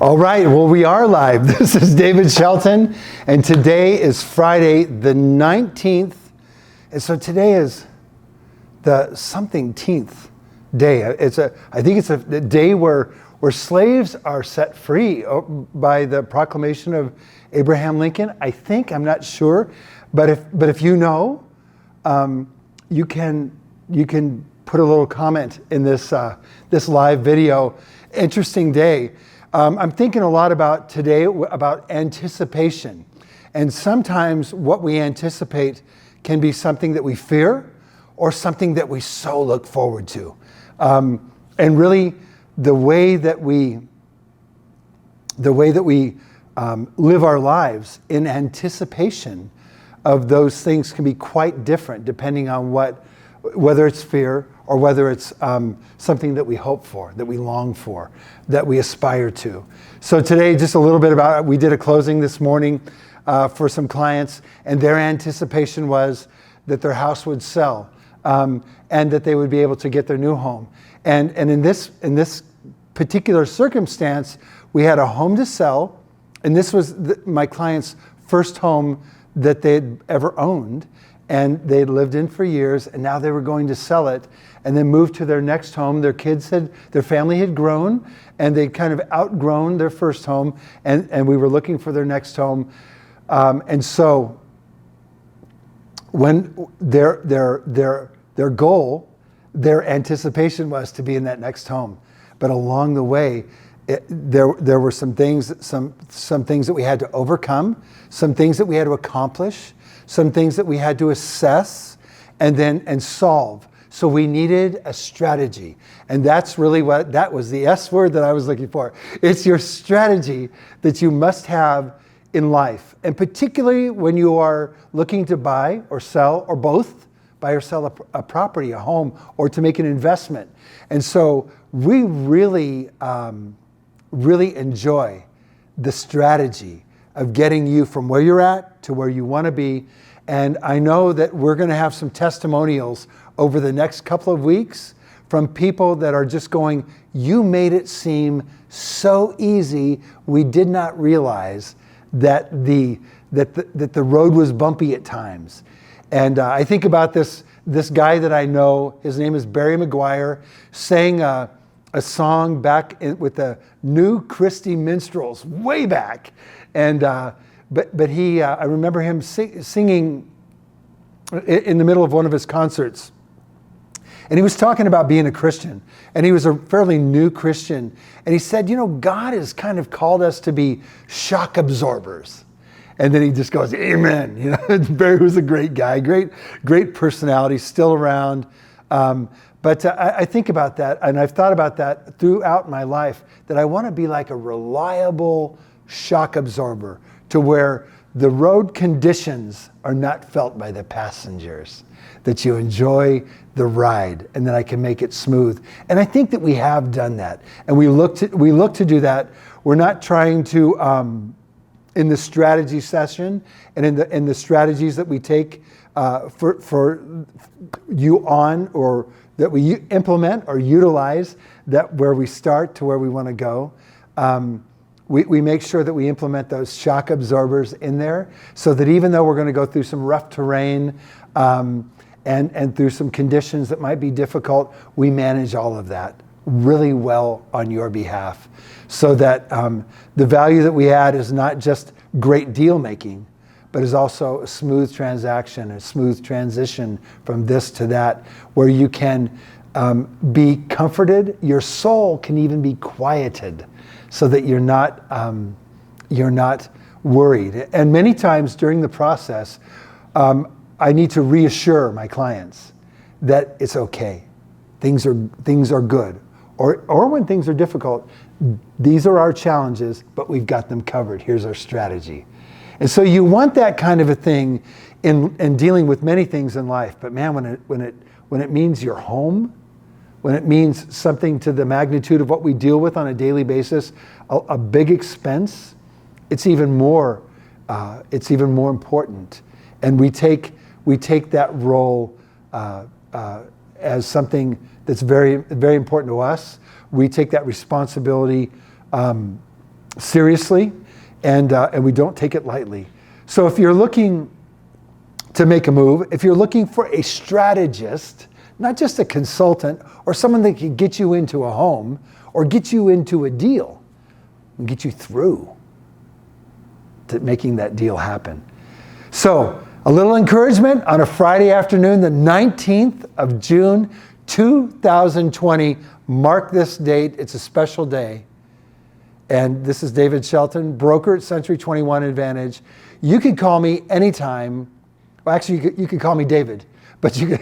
All right, well, we are live. This is David Shelton, and today is Friday the 19th. And so today is the something-teenth day. I think it's a day where slaves are set free by the proclamation of Abraham Lincoln. I'm not sure, but if you know, you can put a little comment in this live video. Interesting day. I'm thinking a lot about today about anticipation. And sometimes what we anticipate can be something that we fear or something that we so look forward to. And really the way that we live our lives in anticipation of those things can be quite different depending on whether it's fear or whether it's something that we hope for, that we long for, that we aspire to. So today, just a little bit about it. We did a closing this morning for some clients, and their anticipation was that their house would sell and that they would be able to get their new home. And in this particular circumstance, we had a home to sell, and this was my client's first home that they'd ever owned. And they'd lived in for years, and now they were going to sell it and then move to their next home. Their family had grown, and they'd kind of outgrown their first home, and we were looking for their next home. And so when their goal, their anticipation was to be in that next home. But along the way, there were some things that we had to overcome, some things that we had to accomplish, some things that we had to assess and solve. So we needed a strategy. And that's really that was the S word that I was looking for. It's your strategy that you must have in life. And particularly when you are looking to buy or sell, or both, buy or sell a property, a home, or to make an investment. And so we really enjoy the strategy of getting you from where you're at to where you want to be. And I know that we're going to have some testimonials over the next couple of weeks from people that are just going, you made it seem so easy. We did not realize that the road was bumpy at times. And I think about this guy that I know, his name is Barry McGuire, sang a song back with the New Christy Minstrels way back. And but he, I remember him singing in the middle of one of his concerts. And he was talking about being a Christian. And he was a fairly new Christian. And he said, God has kind of called us to be shock absorbers. And then he just goes, amen. Barry was a great guy, great personality, still around. But I think about that, and I've thought about that throughout my life, that I want to be like a reliable shock absorber to where the road conditions are not felt by the passengers, that you enjoy the ride, and that I can make it smooth. And I think that we have done that, and we look to do that. We're not trying to, in the strategy session and in the strategies that we take for you on, or that we implement or utilize, that where we start to where we want to go. We make sure that we implement those shock absorbers in there, so that even though we're going to go through some rough terrain and through some conditions that might be difficult, we manage all of that really well on your behalf, so that the value that we add is not just great deal making, but is also a smooth transaction, a smooth transition from this to that, where you can be comforted. Your soul can even be quieted, so that you're not worried. And many times during the process, I need to reassure my clients that it's okay. Things are good. Or when things are difficult, these are our challenges, but we've got them covered. Here's our strategy. And so you want that kind of a thing in dealing with many things in life. But man, when it means your home, when it means something to the magnitude of what we deal with on a daily basis, a big expense, it's even more important. And we take that role as something that's very, very important to us. We take that responsibility seriously, and we don't take it lightly. So if you're looking to make a move, if you're looking for a strategist, not just a consultant or someone that can get you into a home or get you into a deal and get you through to making that deal happen. So a little encouragement on a Friday afternoon, the 19th of June, 2020. Mark this date. It's a special day. And this is David Shelton, broker at Century 21 Advantage. You can call me anytime. Well, actually, you can call me David, but you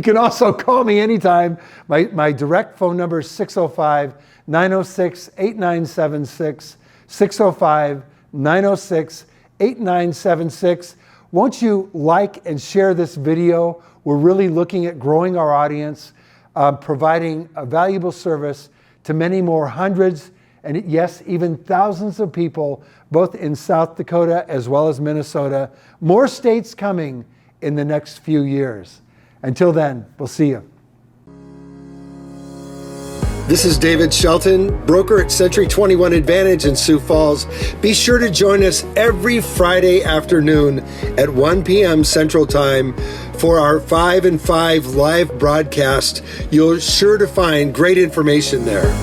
can also call me anytime. My direct phone number is 605-906-8976, 605-906-8976. Won't you like and share this video? We're really looking at growing our audience, providing a valuable service to many more hundreds and yes, even thousands of people, both in South Dakota as well as Minnesota. More states coming in the next few years. Until then, we'll see you. This is David Shelton, broker at Century 21 Advantage in Sioux Falls. Be sure to join us every Friday afternoon at 1 p.m. Central Time for our 5 and 5 live broadcast. You're sure to find great information there.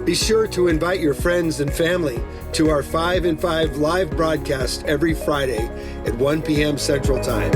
Be sure to invite your friends and family to our 5 and 5 live broadcast every Friday at 1 p.m. Central Time.